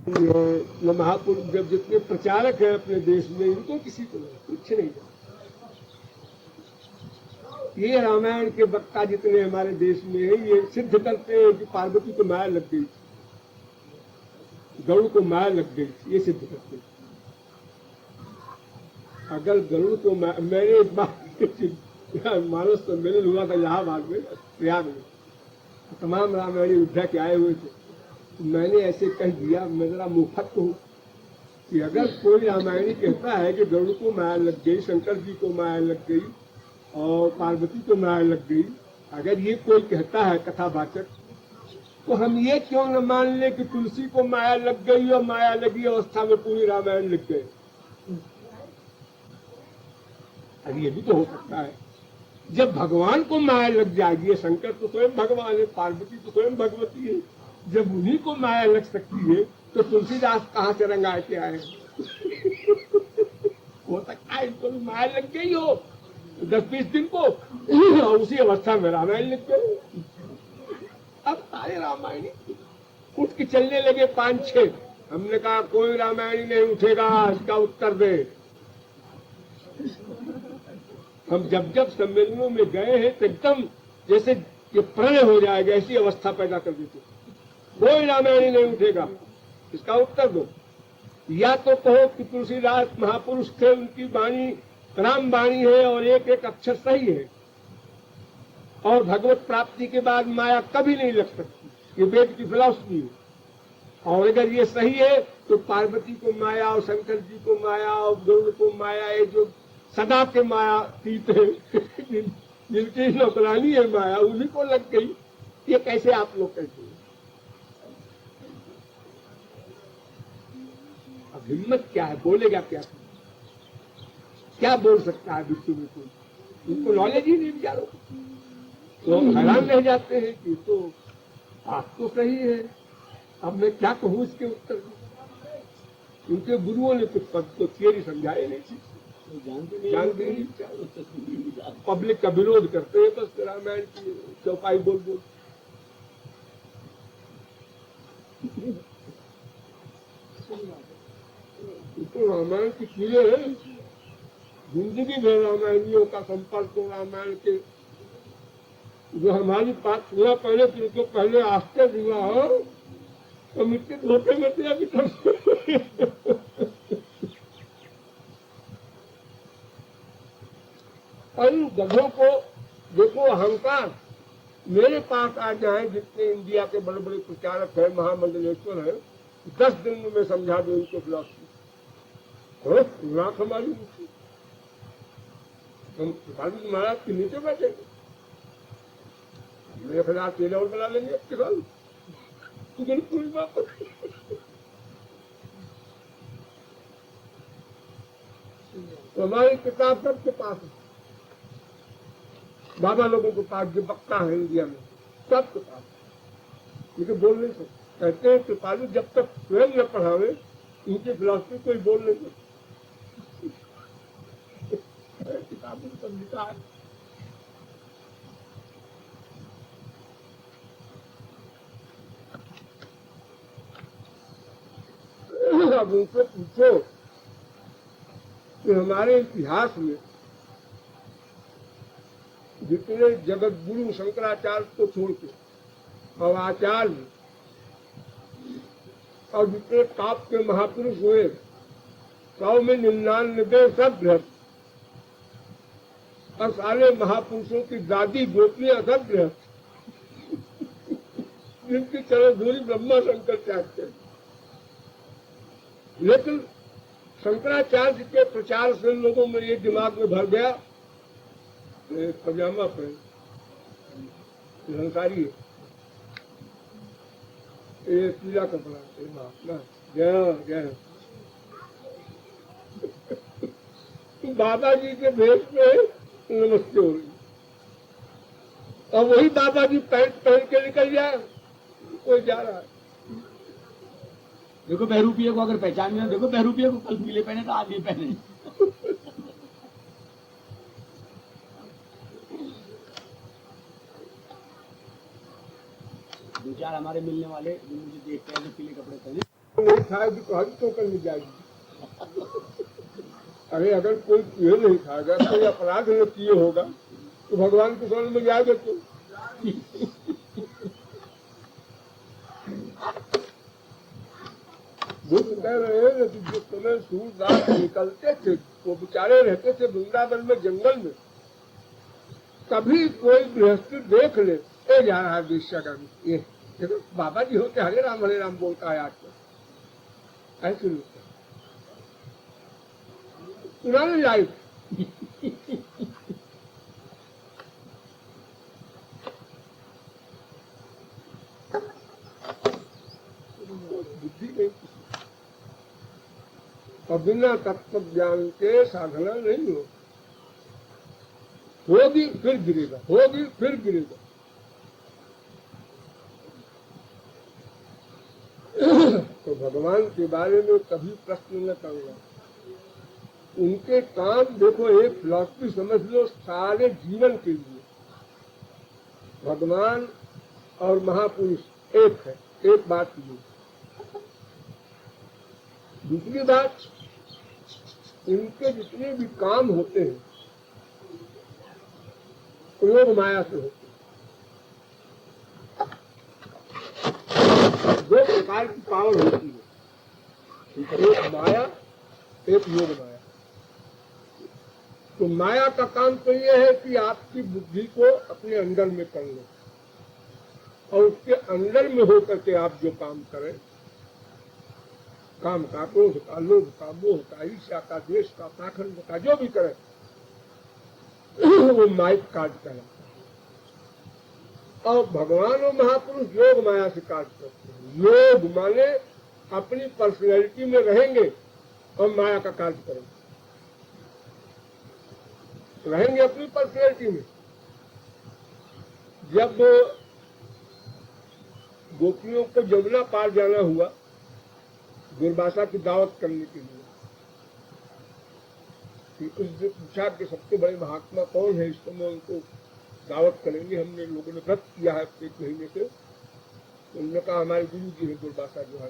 ये महापुरुष जब जितने प्रचारक हैं अपने देश में, इनको किसी को कुछ नहीं जाता। ये रामायण के वक्ता जितने हमारे देश में हैं, ये सिद्ध करते हैं कि पार्वती को माया लग गई, गरुड़ को माया लग गई, ये सिद्ध करते हैं। अगर गरुड़ को मैंने एक बार मानस सम्मेलन हुआ था इलाहाबाद में, प्रयाग में, तमाम रामायणी योद्धा के आए हुए थे। मैंने ऐसे कह दिया, मैं जरा मुफ्त हूँ, कि अगर कोई रामायणी कहता है कि गरुड़ को माया लग गई, शंकर जी को माया लग गई और पार्वती को माया लग गई, अगर ये कोई कहता है कथावाचक, तो हम ये क्यों न मान ले कि तुलसी को माया लग गई और माया लगी अवस्था में पूरी रामायण लिख गए। अरे ये भी तो हो सकता है। जब भगवान को माया लग जाएगी, शंकर तो स्वयं भगवान है, पार्वती तो स्वयं भगवती है, जब उन्हीं को माया लग सकती है तो तुलसीदास कहाँ से रंगा के आए। हो सकता है इनको भी माया लग गई हो 10-20 दिन को, और उसी अवस्था में रामायण लिख गए। अब सारे रामायणी उठ के चलने लगे 5-6। हमने कहा कोई रामायणी नहीं उठेगा, इसका उत्तर दे। हम जब जब सम्मेलनों में गए हैं तो एकदम जैसे ये प्रणय हो जाएगा, ऐसी अवस्था पैदा कर देते। कोई रामायणी नहीं उठेगा, इसका उत्तर दो। या तो कहो कि तुलसीदास महापुरुष थे, उनकी वाणी राम वाणी है और एक एक अक्षर सही है, और भगवत प्राप्ति के बाद माया कभी नहीं लग सकती, ये वेद की फिलॉसफी है। और अगर ये सही है तो पार्वती को माया और शंकर जी को माया और गरुड़ को माया, ये जो सदा के माया तीत है जिनकी नौकरानी है माया, उन्हीं को लग गई। ये कैसे आप लोग कहते हैं? अब हिम्मत क्या है, बोलेगा क्या? क्या बोल सकता है विश्व में कोई? उनको नॉलेज ही नहीं विचारों, तो हैरान रह जाते हैं कि तो बात तो सही है, अब मैं क्या कहूँ इसके उत्तर में। उनके गुरुओं ने कुछ पद तो थियरी समझाए नहीं थी, जानते नहीं, पब्लिक का विरोध करते हैं बस रामायण की चौपाई बोल बोल। तो रामायण की कीड़े हैं, जिंदगी भर रामायणियों का संपर्क हो, रामायण के जो हमारी बात सुना पहले, जिनको पहले आश्चर्य हुआ हो तो मिट्टी धोखे में थे अभी तक। और इन गधों को देखो, अहंकार मेरे पास आ जाए, जितने इंडिया के बड़े बड़े प्रचारक हैं, महामंडलेश्वर हैं, 10 दिन में मैं समझा दूं उनको फिलॉसफी। नाक हमारी हम महाराज के नीचे बैठेंगे, 1000 तेल और बना लेंगे आपके साल, बिल्कुल बात। तो हमारी किताब सबके पास है, बाबा लोगों के पास जो वक्ता है इंडिया में, सबके पास, लेकिन बोल नहीं सकते। कहते हैं कृपालु जब तक स्वयं न पढ़ावे इनकी फिलॉसफी कोई बोल नहीं सकता। किताबों में सब लिखा है। अब उनसे पूछो कि हमारे इतिहास में जितने जगत गुरु शंकराचार्य को छोड़ के और आचार्य और जितने काप के महापुरुष हुए, 100 में 99 सब गृहस्थ, और सारे महापुरुषों की दादी गोपियां सब गृहस्थ, जिनकी चरण धूरी ब्रह्मा शंकर चाहते हैं। लेकिन शंकराचार्य के प्रचार से लोगों में ये दिमाग में भर गया, पजामा पहन निरंकारी है, ये पीला कपड़ा, महात्मा जय बाबा जी के भेष में नमस्ते हो रही, और वही बाबा जी पैंट पहन के निकल जाए, कोई जा रहा है। देखो बहरूपिया को अगर पहचान में, देखो बहरूपिया को कल पीले पहने तो आज ये पहने। दो चार हमारे मिलने वाले जो मुझे देखते हैं जो पीले कपड़े पहने, खाएगी तो हज तो करने जाएगी। अरे अगर कोई ये नहीं खाएगा, कोई अपराध न किए होगा तो भगवान के शरण में जाएगा तो। बुद्ध कह रहे हैं कि जिस समय सूरदास निकलते थे वो बेचारे रहते थे वृंदावन में जंगल में, कभी कोई गृहस्थी देख ले ये जा रहा है वेश्या का, ये देखो बाबा जी होते हरे राम बोलता है आजकल, ऐसे लोग पुरानी लाइफ। बुद्धि नहीं, और बिना तत्व ज्ञान के साधना नहीं हो, होगी फिर गिरेगा, होगी फिर गिरेगा। तो भगवान के बारे में कभी प्रश्न न करना। उनके काम देखो, एक फिलॉसफी समझ लो सारे जीवन के लिए। भगवान और महापुरुष एक है, एक बात ये। दूसरी बात, इनके जितने भी काम होते हैं योग माया से होते हैं। दो प्रकार की पावर होती है, एक माया, एक योग माया। तो माया का काम तो यह है कि आपकी बुद्धि को अपने अंदर में कर लो, और उसके अंदर में होकर के आप जो काम करें, काम का, क्रोध का, लोभ का, मोह का, ईर्ष्या का, द्वेष का, पाखंड का, जो भी करें वो माइक कार्य कहलाता है। और भगवान और महापुरुष योग माया से कार्य करते हैं। योग माने अपनी पर्सनैलिटी में रहेंगे और माया का कार्य करेंगे, रहेंगे अपनी पर्सनैलिटी में। जब गोपियों को यमुना पार जाना हुआ दुर्वासा की दावत करने के लिए, उससे पूछा कि सबसे बड़े महात्मा कौन है, इस समय उनको दावत करेंगे, हमने लोगों ने व्रत किया है 1 महीने से। उन्होंने कहा हमारे गुरु जी है दुर्वासा जो है।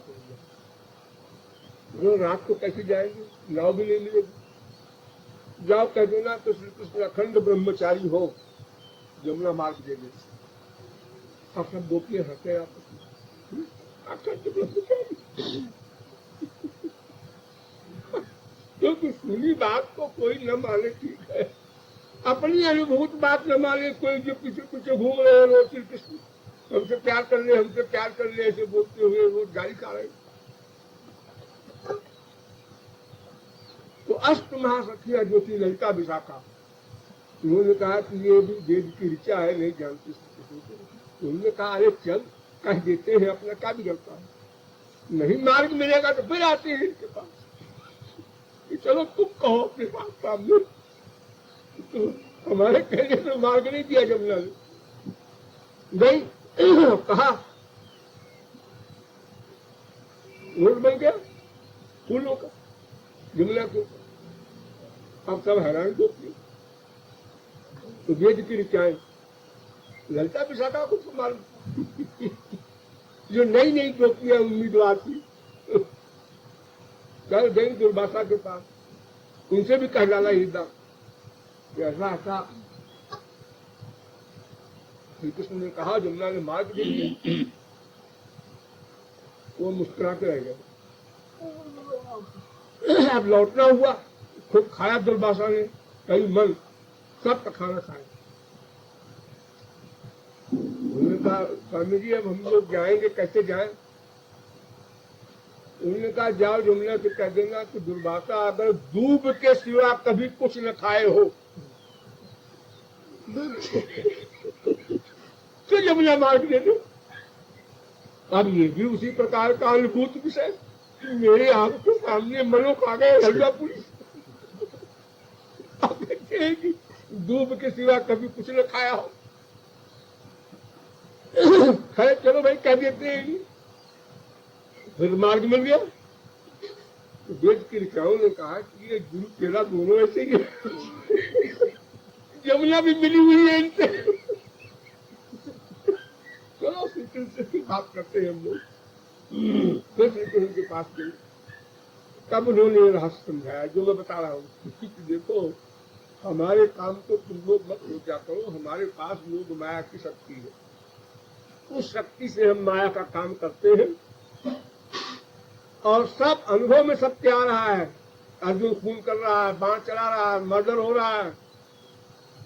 रात को कैसे जाएंगे, नाव भी नहीं मिलेगी। जाओ कह देना तो श्री कृष्ण अखंड ब्रह्मचारी हो, यमुना मार्ग दे दे। अब सब गोपियां हंसे, अखंड ब्रह्मचारी। क्योंकि सुनी बात को कोई न माने ठीक है, अपनी अनुभूत बात न माने कोई जो पीछे पीछे घूम रहे हैं श्री कृष्ण हमसे प्यार कर ले, हमसे प्यार कर ले, ऐसे बोलते हुए वो गाली खा रहे। तो अष्ट महासखिया जो थी ललिता विशाखा, उन्होंने कहा कि ये भी वेद की ऋचा है, नहीं जानती। उन्होंने कहा अरे चल कह देते हैं, अपना क्या बिगड़ता है, नहीं मार्ग मिलेगा तो फिर आते हैं इनके पास, चलो तुम कहो अपने पास सामने। तो हमारे कहने से मार्ग नहीं दिया जमुना ने, गई कहा रोड बन गया फूलों का जमुना के ऊपर। अब सब हैरान होती, तो वेद की ऋचाएं ललिता विशाखा को तो मालूम, जो नई नई गोपियां उम्मीदवार थी, कल गई दुर्वासा के पास, उनसे भी कह डाला हिरदा ऐसा ऐसा। श्री कृष्ण ने कहा, जमुना ने मार्ग दे दिया। वो मुस्कुरा के रह गए। अब लौटना हुआ, खूब खाया दुर्वासा ने, कई मन सब का खाना खाया। उन्होंने कहा स्वामी जी अब हम लोग जाएंगे, कैसे जाएं? उन्होंने कहा जाओ जमुना से कह देना कि दुर्वासा अगर दूब के सिवा कभी कुछ न खाए हो तो जमुना मार्ग दे दो। अब ये भी उसी प्रकार का अनुभूत विषय, मेरे आंख के सामने मनो खा गए हलवा पूरी। आप कहते हैं कि दूब के सिवा कभी कुछ न खाया हो, खैर चलो भाई कह देते हैं, फिर मार्ग मिल गया। तो वेद की ऋचाओं ने कहा कि ये गुरु तेरा दोनों ऐसे ही है, यमुना भी मिली हुई है इनसे। चलो श्री कृष्ण की बात करते हैं हम लोग। फिर श्री कृष्ण के पास गई, तब उन्होंने रहस्य समझाया जो मैं बता रहा हूँ कि देखो हमारे काम को तुम लोग मत सोचा करो, हमारे पास योग माया की शक्ति है, उस शक्ति से हम माया का काम करते हैं और सब अनुभव में सत्य आ रहा है। अर्जुन खून कर रहा है, बाण चला रहा है, मर्डर हो रहा है,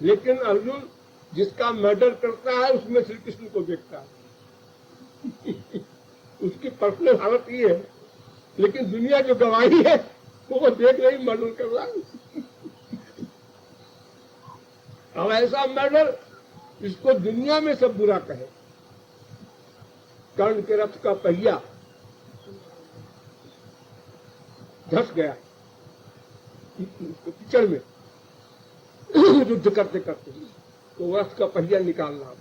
लेकिन अर्जुन जिसका मर्डर करता है उसमें श्री कृष्ण को देखता है उसकी पर्सनल हालत ये है, लेकिन दुनिया जो गवाही है वो देख रही मर्डर कर रहा है। अब ऐसा मर्डर इसको दुनिया में सब बुरा कहे। कर्ण के रथ का पहिया धस गया कीचड़ में युद्ध करते करते, तो रथ का पहिया निकालना,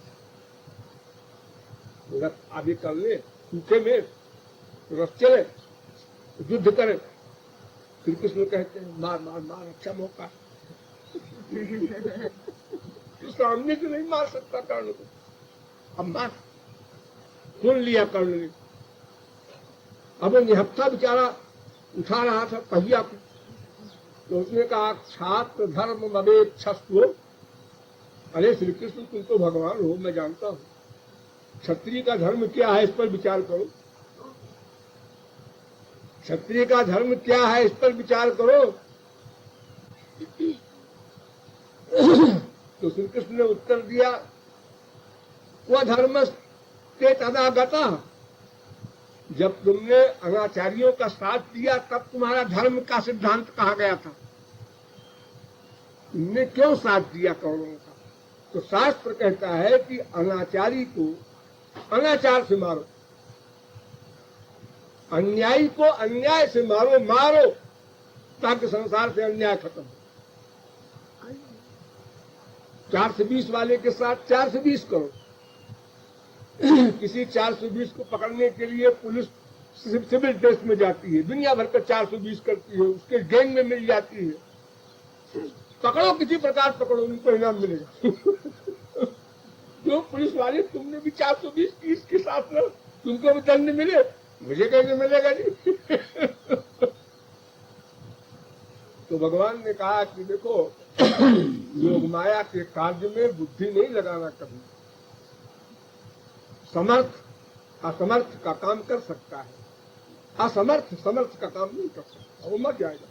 रथ आगे कर ले सूखे में, रथ चले युद्ध करे। श्री कृष्ण कहते हैं मार मार मार, अच्छा मौका तो सामने से नहीं मार सकता कर्ण को, अब मार। सुन लिया कर्ण ने। अब निहत्था बेचारा उठा रहा था पहिया को, तो उसने कहा छात्र धर्म मवेक्षस्व। अरे श्री कृष्ण तुम तो भगवान हो, मैं जानता हूं, क्षत्रिय का धर्म क्या है इस पर विचार करो, क्षत्रिय का धर्म क्या है इस पर विचार करो। तो श्री कृष्ण ने उत्तर दिया वह धर्म ते तदा गता, जब तुमने अनाचारियों का साथ दिया तब तुम्हारा धर्म का सिद्धांत कहा गया था, तुमने क्यों साथ दिया कौरवों का? तो शास्त्र कहता है कि अनाचारी को अनाचार से मारो, अन्यायी को अन्याय से मारो, मारो ताकि संसार से अन्याय खत्म हो। 420 वाले के साथ 420 करो। किसी 420 को पकड़ने के लिए पुलिस सिविल ड्रेस में जाती है, दुनिया भर का 420 करती है, उसके गैंग में मिल जाती है। पकड़ो किसी प्रकार पकड़ो, उनको इनाम मिलेगा। जो पुलिस वाले तुमने भी 420 की इसके साथ रहो, तुमको भी दंड मिले, मुझे कैसे मिलेगा जी? तो भगवान ने कहा कि देखो योग माया के कार्य में बुद्धि नहीं लगाना कभी। समर्थ असमर्थ का काम कर सकता है, असमर्थ समर्थ का काम नहीं कर सकता, वो मर जाएगा।